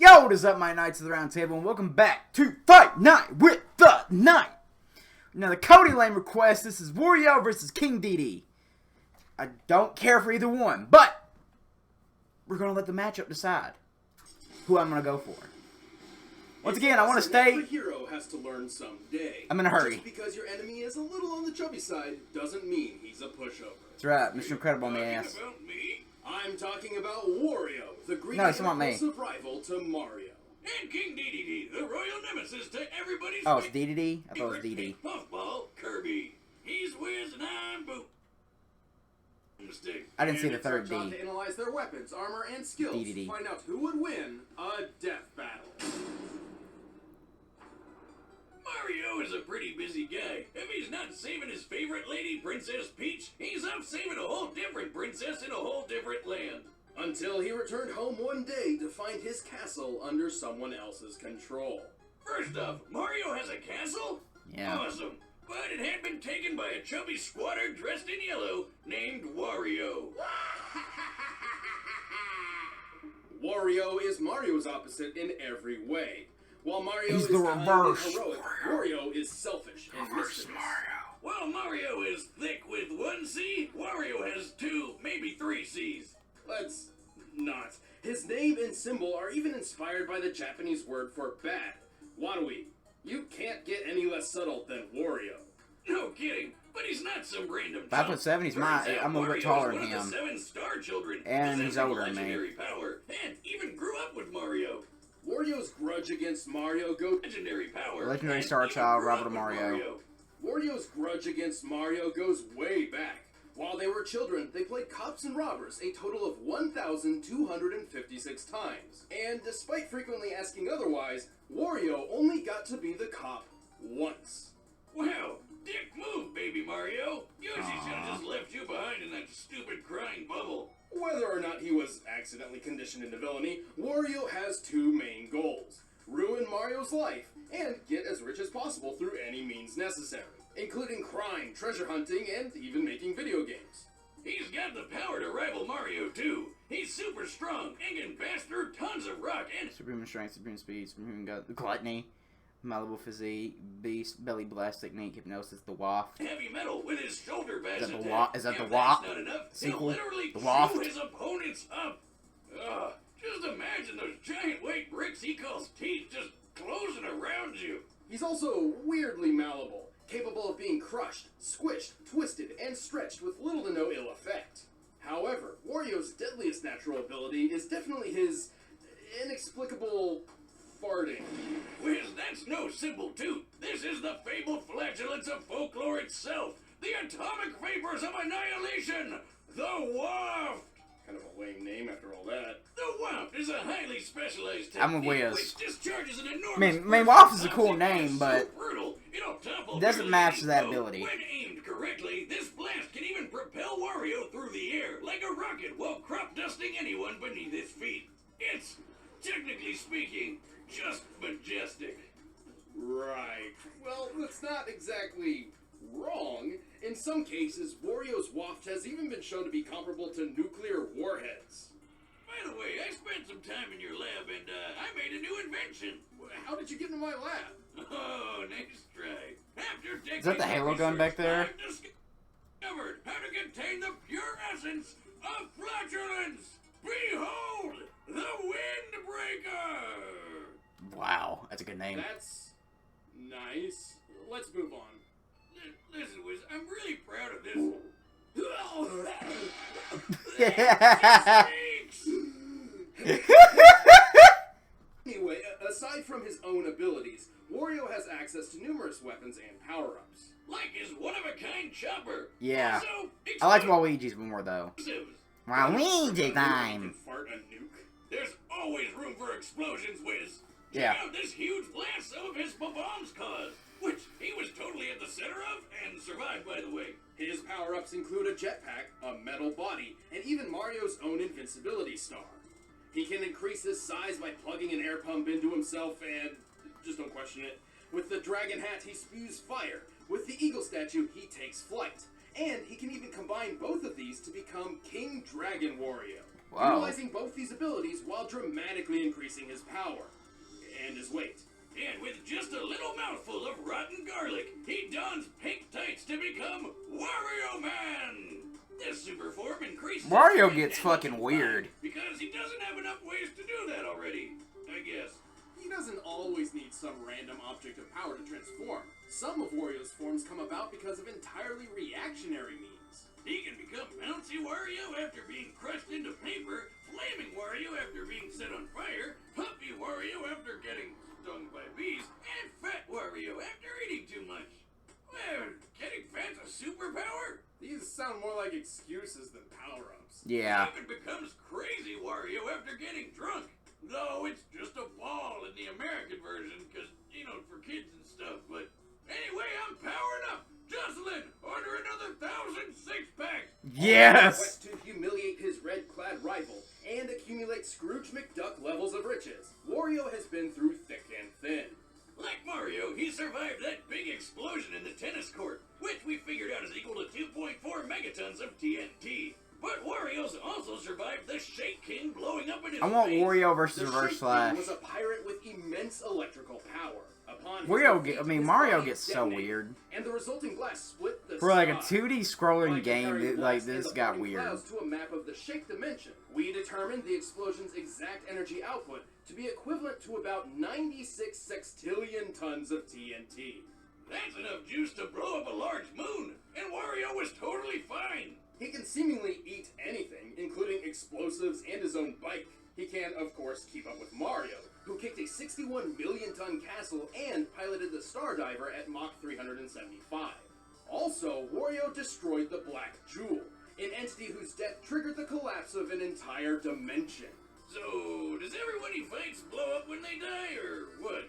Yo, what is up, my Knights of the Round Table, and welcome back to Fight Night with the Knight. Now, the Cody Lane request, this is Wario versus King Dedede. I don't care for either one, but we're going to let the matchup decide who I'm going to go for. Once again, I want to state, the hero has to learn someday. I'm in a hurry. Just because your enemy is a little on the chubby side doesn't mean he's a pushover. That's right, Mr. Incredible on the ass. About me? I'm talking about Wario, the greedy rival to Mario. And King Dedede, the royal nemesis to everybody's Oh, it's Dedede? I thought it was Dedede. Puffball Kirby. He's Wiz and I'm Boo. Mistake. I didn't see the third D. To analyze their weapons, armor, and skills. Dedede. Find out who would win a death battle. Mario is a pretty busy guy. If he's not saving his favorite lady, Princess Peach, he's up saving a whole different princess in a whole different land. Until he returned home one day to find his castle under someone else's control. First off, Mario has a castle? Yeah. Awesome. But it had been taken by a chubby squatter dressed in yellow named Wario. Wario is Mario's opposite in every way. While Mario He's is the kind reverse and heroic, Wario is selfish and mischievous. While Mario is thick with one C, Wario has two, maybe three C's. Let's not. His name and symbol are even inspired by the Japanese word for bad. Wadui. You can't get any less subtle than Wario. No kidding, but he's not some random 5'7", he's I'm a little bit taller than him. 7-star children, and he's older than me. Legendary power, and even grew up with Mario. Wario's grudge against Mario goes legendary power. Legendary star child, Robert Mario. Wario's grudge against Mario goes way back. While they were children, they played cops and robbers a total of 1,256 times. And despite frequently asking otherwise, Wario only got to be the cop once. Wow, dick move, baby Mario. Yoshi should have just left you behind in that stupid crying bubble. Whether or not he was accidentally conditioned into villainy, Wario has two main goals. Ruin Mario's life, and get as rich as possible through any means necessary, including crime, treasure hunting, and even making video games. He's got the power to rival Mario, too. He's super strong and can pass through tons of rock and... Supreme strength, supreme speed, supreme gluttony, malleable physique, beast, belly blast technique, hypnosis, the waft. Heavy metal with his shoulder bash Is that the attack. Is that the If waft? that's not enough, Sequel? he'll literally The waft? chew his opponents up. Just imagine those giant white bricks he calls teeth just closing around you. He's also weirdly malleable, capable of being crushed, squished, twisted, and stretched with little to no ill effect. However, Wario's deadliest natural ability is definitely his inexplicable farting. Wiz, that's no simple toot. This is the fabled flatulence of folklore itself. The atomic vapors of annihilation. The waft. Kind of a lame name after all that. The waft is a highly specialized I'm a technique Wiz. which discharges an enormous... Waft is a cool name, but it doesn't match that ability. When aimed correctly, this blast can even propel Wario through the air like a rocket while crop dusting anyone beneath his feet. It's, technically speaking, just majestic. Right. Well, that's not exactly wrong. In some cases, Wario's waft has even been shown to be comparable to nuclear warheads. By the way, I spent some time in your lab and I made a new invention. How did you get into my lab? Oh, nice try. After Is that the Halo gun back there? I discovered how to contain the pure essence of flatulence. Behold, the Windbreaker. Wow, that's a good name. That's nice. Let's move on. Listen, Wiz, I'm really proud of this. Anyway, aside from his own abilities, Wario has access to numerous weapons and power-ups. Like his one-of-a-kind chopper. Yeah. Also, I liked Waluigi's more, though. explosives. Waluigi time! Can fart a nuke. There's always room for explosions, Wiz. Yeah. Check out this huge blast some of his bombs caused, which he was totally at the center of and survived, by the way. His power-ups include a jetpack, a metal body, and even Mario's own invincibility star. He can increase his size by plugging an air pump into himself and... just don't question it. With the dragon hat, he spews fire. With the eagle statue, he takes flight. And he can even combine both of these to become King Dragon Wario. Wow. utilizing both these abilities while dramatically increasing his power and his weight. And with just a little mouthful of rotten garlic, he dons pink tights to become Wario Man! This super form increases... Wario gets fucking weird. Because he doesn't have enough ways to do that already, I guess. He doesn't always need some random object of power to transform. Some of Wario's forms come about because of entirely reactionary means. He can become Bouncy Wario after being crushed into paper, Flaming Wario after being set on fire, Puppy Wario after getting stung by bees, and Fat Wario after eating too much. Well, getting fat's a superpower? These sound more like excuses than power-ups. Yeah. He even becomes Crazy Wario after getting drunk. Though it's just a ball in the American version, because, you know, for kids and stuff. But anyway, I'm powering up. Jocelyn, order another 1,000 six-packs. Yes! Quest to humiliate his red-clad rival and accumulate Scrooge McDuck levels of riches. Wario has been through thick and thin. Like Mario, he survived that big explosion in the tennis court, which we figured out is equal to 2.4 megatons of TNT. But Wario's also survived the Shake King blowing up in his I want face. Wario versus The Reverse Shake Flash. King was a pirate with immense electrical power. Upon his Mario defeat, gets his so body weird. detonated, and the resulting blast split the For like a sky. 2D scrolling By game, comparing like blast and this the got floating weird. clouds to a map of the Shake dimension. We determined the explosion's exact energy output to be equivalent to about 96 sextillion tons of TNT. That's enough juice to blow up a large moon, and Wario was totally fine. He can seemingly eat anything, including explosives and his own bike. He can, of course, keep up with Mario, who kicked a 61 million ton castle and piloted the Star Diver at Mach 375. Also, Wario destroyed the Black Jewel, an entity whose death triggered the collapse of an entire dimension. So, does everyone he fights blow up when they die, or what?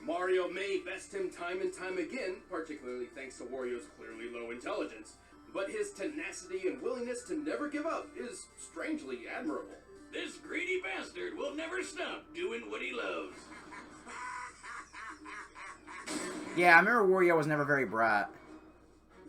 Mario may best him time and time again, particularly thanks to Wario's clearly low intelligence, but his tenacity and willingness to never give up is strangely admirable. This greedy bastard will never stop doing what he loves. Yeah, I remember Wario was never very bright.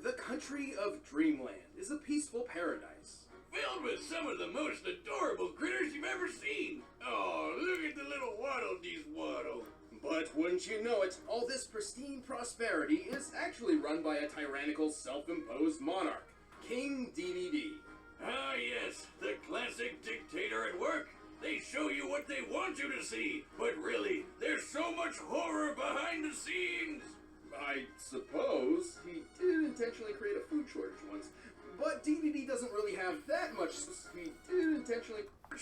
The country of Dreamland is a peaceful paradise. Filled with some of the most adorable critters you've ever seen. Oh, look at the little Waddle Dees waddle. But wouldn't you know it, all this pristine prosperity is actually run by a tyrannical, self-imposed monarch, King Dedede. Ah, yes, the classic dictator at work. They show you what they want you to see, but really, there's so much horror behind the scenes. I suppose he did intentionally create a food shortage once, but Dedede doesn't really have that much. He did intentionally.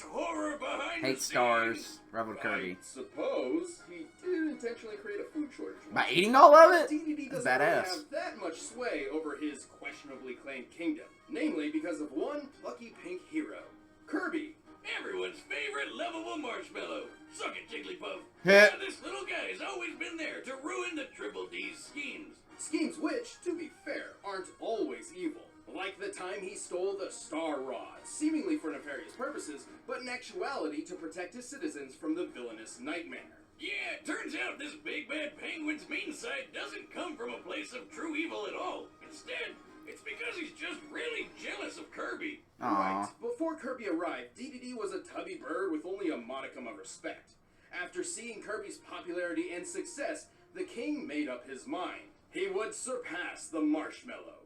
Horror behind Hate the stars, scenes. Rebel Kirby. I suppose he did intentionally create a food shortage once. By eating all of But it? Dedede doesn't Badass. really have that much sway over his questionably claimed kingdom, namely because of one plucky pink hero, Kirby. Everyone's favorite lovable marshmallow. Suck it, Jigglypuff. Heh. This little guy's always been there to ruin the Triple D's schemes. Schemes which, to be fair, aren't always evil. Like the time he stole the Star Rod, seemingly for nefarious purposes, but in actuality to protect his citizens from the villainous Nightmare. Yeah, it turns out this big bad penguin's mean side doesn't come from a place of true evil at all. Instead, it's because he's just really jealous of Kirby. Aw. Right, before Kirby arrived, Dedede was a tubby bird with only a modicum of respect. After seeing Kirby's popularity and success, the king made up his mind. He would surpass the marshmallow.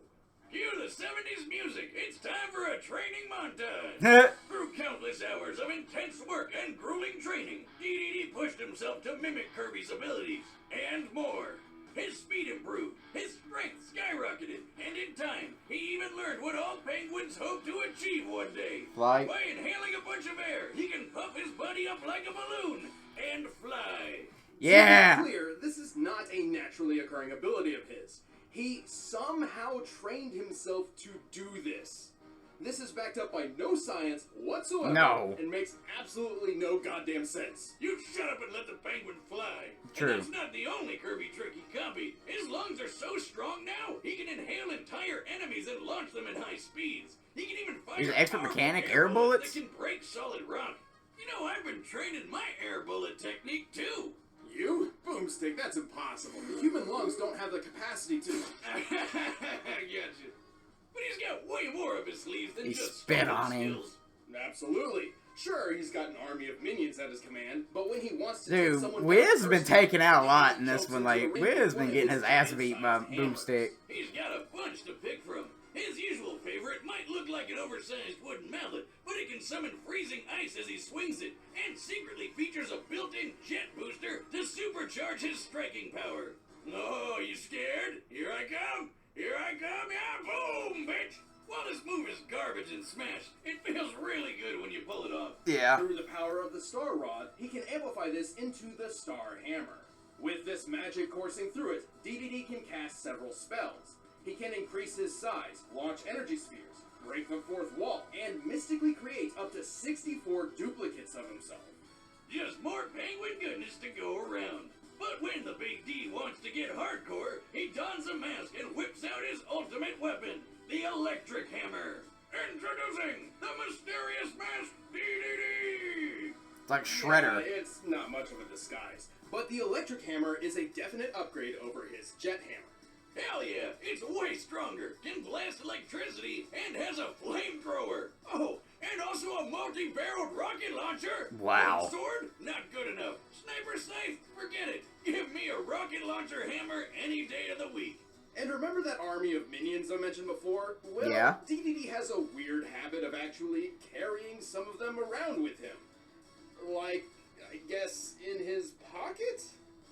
Cue the 70s music. It's time for a training montage. Through countless hours of intense work and grueling training, Dedede pushed himself to mimic Kirby's abilities, and more. His speed improved, his strength skyrocketed, and in time, he even learned what all penguins hope to achieve one day. Fly. By inhaling a bunch of air, he can puff his body up like a balloon and fly. Yeah! To be clear, this is not a naturally occurring ability of his. He somehow trained himself to do this. This is backed up by no science whatsoever. No. And makes absolutely no goddamn sense. You shut up and let the penguin fly. True. And that's not the only Kirby trick he copied. His lungs are so strong now, he can inhale entire enemies and launch them at high speeds. He can even fire He's an expert powerful mechanic, air air bullets? that can break solid rock. You know, I've been training my air bullet technique too. You? Boomstick, that's impossible. Human lungs don't have the capacity to... I gotcha. But he's got way more up his sleeves than He just spit sporting on him. skills. Absolutely. Sure, he's got an army of minions at his command, but when he wants to Dude, take someone Wiz down has been personally, taken out a lot he in this jumps one. into a Like, ring Wiz with has been one of getting his ass beat by giant-sized Boomstick. He's got a bunch to pick from. His usual favorite might look like an oversized wooden mallet, but it can summon freezing ice as he swings it, and secretly features a built-in jet booster to supercharge his striking power. Oh, you scared? Here I come! Here I come! Yeah, boom, bitch! While this move is garbage and smash, it feels really good when you pull it off. Yeah. Through the power of the Star Rod, he can amplify this into the Star Hammer. With this magic coursing through it, Dedede can cast several spells. He can increase his size, launch energy spheres, break the fourth wall, and mystically create up to 64 duplicates of himself. Just more penguin goodness to go around. But when the Big D wants to get hardcore, he dons a mask and whips out his ultimate weapon, the Electric Hammer. Introducing the mysterious mask Dedede! It's like Shredder. Yeah, it's not much of a disguise, but the Electric Hammer is a definite upgrade over his Jet Hammer. Hell yeah, it's way stronger, can blast electricity, and has a flamethrower. Oh, and also a multi-barreled rocket launcher. Wow. Sword? Not good enough. Sniper safe? Forget it. Give me a rocket launcher hammer any day of the week. And remember that army of minions I mentioned before? Well, Yeah. Dedede has a weird habit of actually carrying some of them around with him. Like, I guess, in his pocket?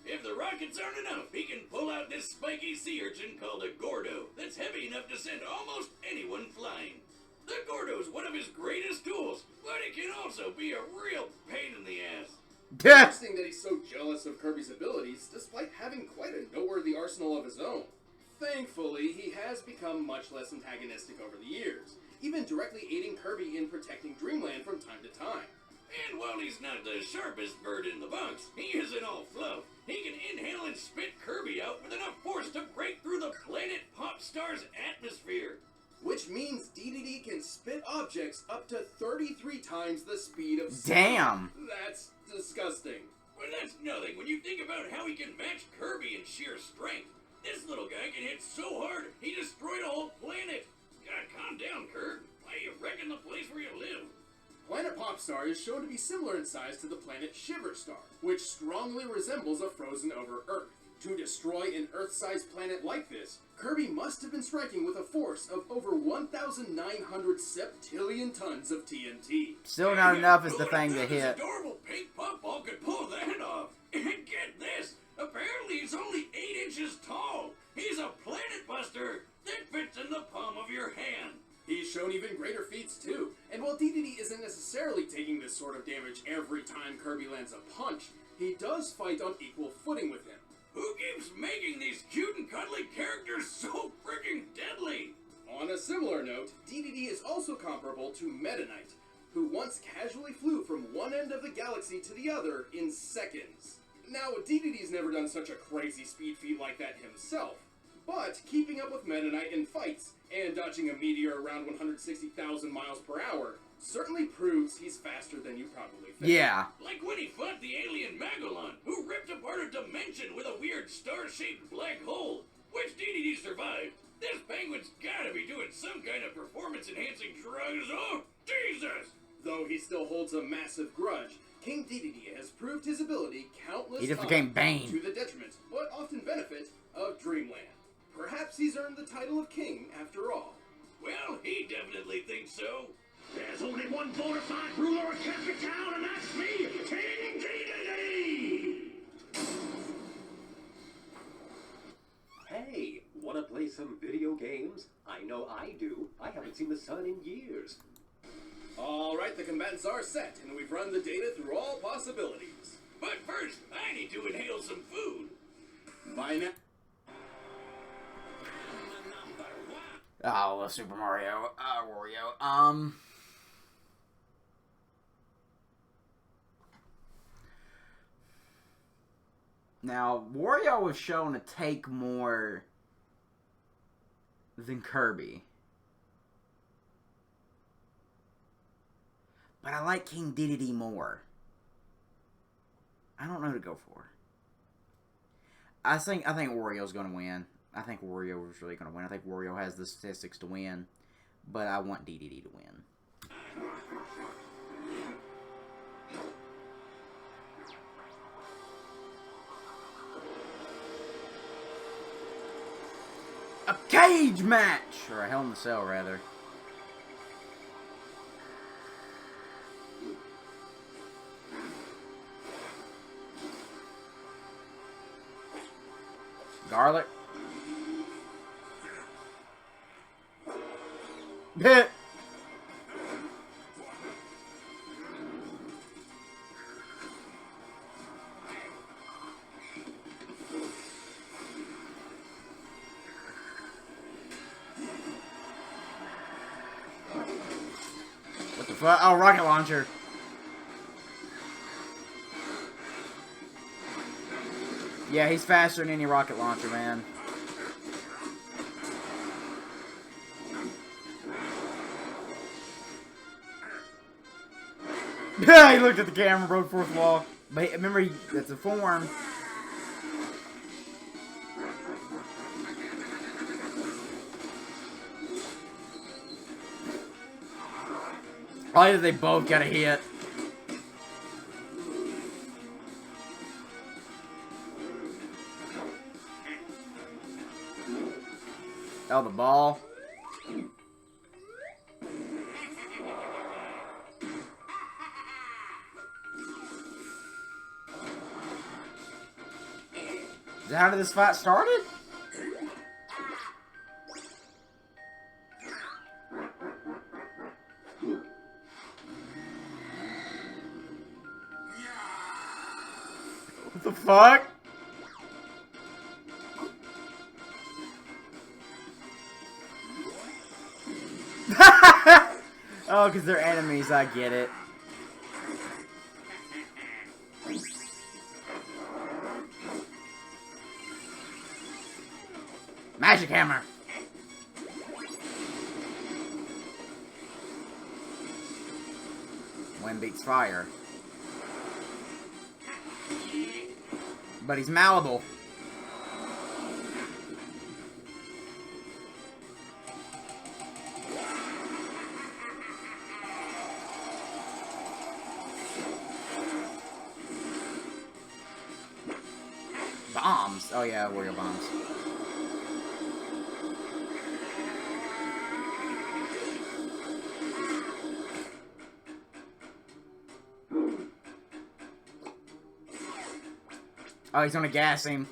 If the rockets aren't enough, he can pull out this spiky sea urchin called a Gordo that's heavy enough to send almost anyone flying. The Gordo's one of his greatest tools, but it can also be a real pain in the ass. Interesting that he's so jealous of Kirby's abilities, despite having quite a noteworthy arsenal of his own. Thankfully, he has become much less antagonistic over the years, even directly aiding Kirby in protecting Dreamland from time to time. And while he's not the sharpest bird in the box, he isn't all fluff. He can inhale and spit Kirby out with enough force to break through the planet Popstar's atmosphere. Which means Dedede can spit objects up to 33 times the speed of sound. Damn. That's disgusting. Well, that's nothing when you think about how he can match Kirby in sheer strength. This little guy can hit so hard, he destroyed a whole planet. God, calm down, Kirk. Why are you wrecking the place where you live? Planet Popstar is shown to be similar in size to the planet Shiverstar, which strongly resembles a frozen-over Earth. To destroy an Earth-sized planet like this, Kirby must have been striking with a force of over 1,900 septillion tons of TNT. Still not enough is the thing to This hit. adorable pink puffball could pull that off. And get this, apparently he's only 8 inches tall. He's a planet buster that fits in the palm of your hand. He's shown even greater feats too, and while Dedede isn't necessarily taking this sort of damage every time Kirby lands a punch, he does fight on equal footing with him. Who keeps making these cute and cuddly characters so freaking deadly? On a similar note, Dedede is also comparable to Meta Knight, who once casually flew from one end of the galaxy to the other in seconds. Now, Dedede's never done such a crazy speed feat like that himself, but keeping up with Meta Knight in fights and dodging a meteor around 160,000 miles per hour certainly proves he's faster than you probably think. Yeah. Like when he fought the alien Magellan, who ripped apart a dimension with a weird star-shaped black hole, which Dedede survived. This penguin's gotta be doing some kind of performance-enhancing drugs. Oh, Jesus! Though he still holds a massive grudge, King Dedede has proved his ability countless He just times became Bane. to the detriment, but often benefit, of Dreamland. Perhaps he's earned the title of king after all. Well, he definitely thinks so. There's only one bona fide ruler of Catholic Town, and that's me, King Dedede! Hey, wanna play some video games? I know I do. I haven't seen the sun in years. Alright, the combatants are set, and we've run the data through all possibilities. But first, I need to inhale some food. By now... Oh, Super Mario. Wario. Now, Wario was shown to take more than Kirby. But I like King Dedede more. I don't know who to go for. I think Wario's going to win. I think Wario is really going to win. I think Wario has the statistics to win. But I want Dedede to win. A cage match! Or a Hell in a Cell, rather. Garlic. Hit. What the fuck? Oh, rocket launcher. Yeah, he's faster than any rocket launcher, man. Yeah, he looked at the camera, broke fourth wall. But remember, that's a form. Either they both got a hit. Oh, the ball. Is that how this fight started? What the fuck? Oh, because they're enemies, I get it. Magic hammer. Wind beats fire. But he's malleable. Bombs. Oh yeah, Wario bombs. Oh, he's gonna gas him.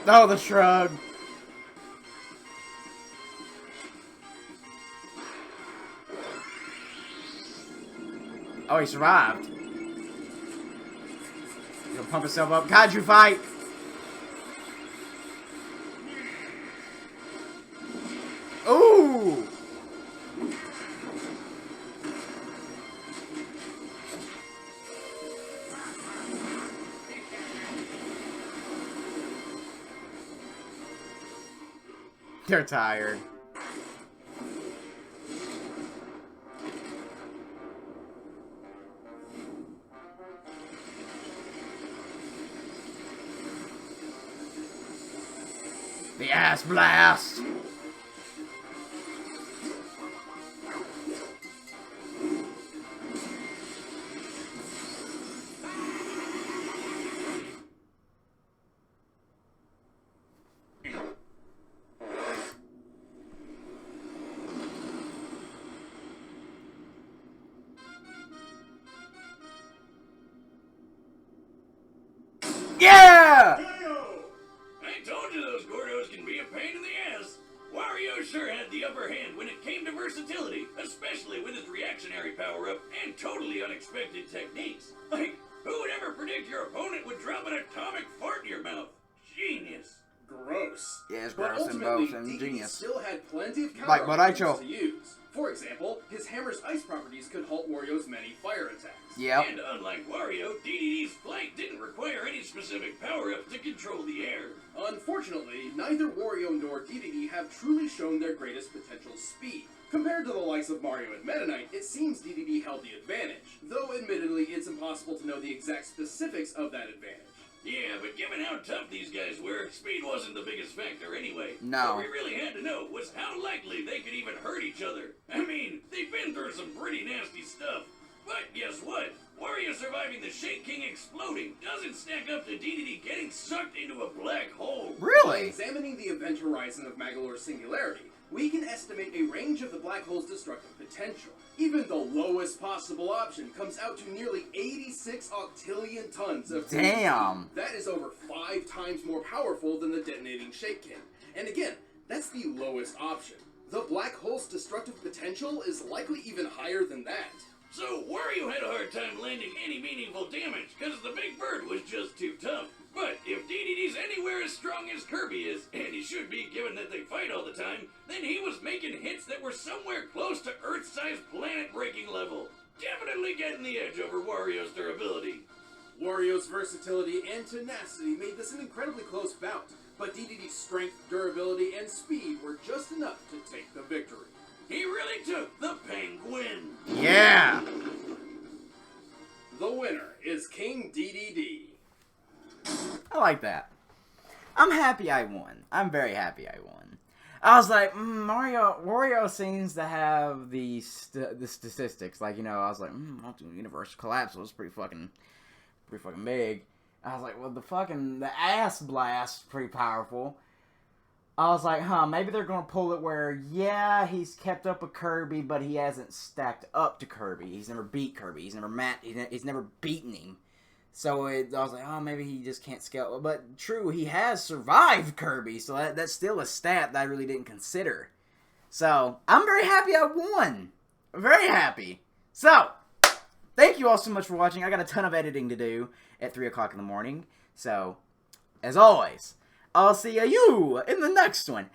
Oh, the shrug. Oh, he survived. He'll pump himself up. Kaiju fight! Ooh! They're tired. The ass blast! Yeah! I told you those Gordos can be a pain in the ass. Wario sure had the upper hand when it came to versatility, especially with his reactionary power-up and totally unexpected techniques. Like, who would ever predict your opponent would drop an atomic fart in your mouth? Genius. Gross. Yeah, it's But gross and ultimately, both and Dedede genius. still had plenty of Like counter Boracho. to use. For example, his hammer's ice properties could halt Wario's many fire attacks. Yep. And unlike Wario, Dedede's flight didn't require any specific power-up to control the air. Unfortunately, neither Wario nor Dedede have truly shown their greatest potential speed. Compared to the likes of Mario and Meta Knight, it seems Dedede held the advantage, though admittedly it's impossible to know the exact specifics of that advantage. Yeah, but given how tough these guys were, speed wasn't the biggest factor anyway. No. What we really had to know was how likely they could even hurt each other. I mean, they've been through some pretty nasty stuff. But guess what? Wario Wario surviving the Shake King exploding doesn't stack up to Dedede getting sucked into a black hole. By Really? examining the event horizon of Magolor's singularity, we can estimate a range of the black hole's destructive potential. Even the lowest possible option comes out to nearly 86 octillion tons of Damn. That is over 5 times more powerful than the detonating Shake King. And again, that's the lowest option. The black hole's destructive potential is likely even higher than that. So Wario had a hard time landing any meaningful damage because the big bird was just too tough. But if Dedede's anywhere as strong as Kirby is, and he should be given that they fight all the time, then he was making hits that were somewhere close to Earth-sized planet-breaking level. Definitely getting the edge over Wario's durability. Wario's versatility and tenacity made this an incredibly close bout, but Dedede's strength, durability, and speed were just enough to take the victory. He really took the penguin. Yeah. The winner is King Dedede. I like that. I'm happy I won. I'm very happy I won. I was like, Wario seems to have the statistics. Like, you know, I was like, Universal Collapse was pretty fucking big. I was like, well, the ass blast is pretty powerful. I was like, maybe they're gonna pull it where, yeah, he's kept up with Kirby, but he hasn't stacked up to Kirby. He's never beat Kirby. He's never beaten him. So I was like, maybe he just can't scale. But true, he has survived Kirby, so that's still a stat that I really didn't consider. So I'm very happy I won. I'm very happy. So thank you all so much for watching. I got a ton of editing to do at 3 o'clock in the morning. So as always, I'll see you in the next one.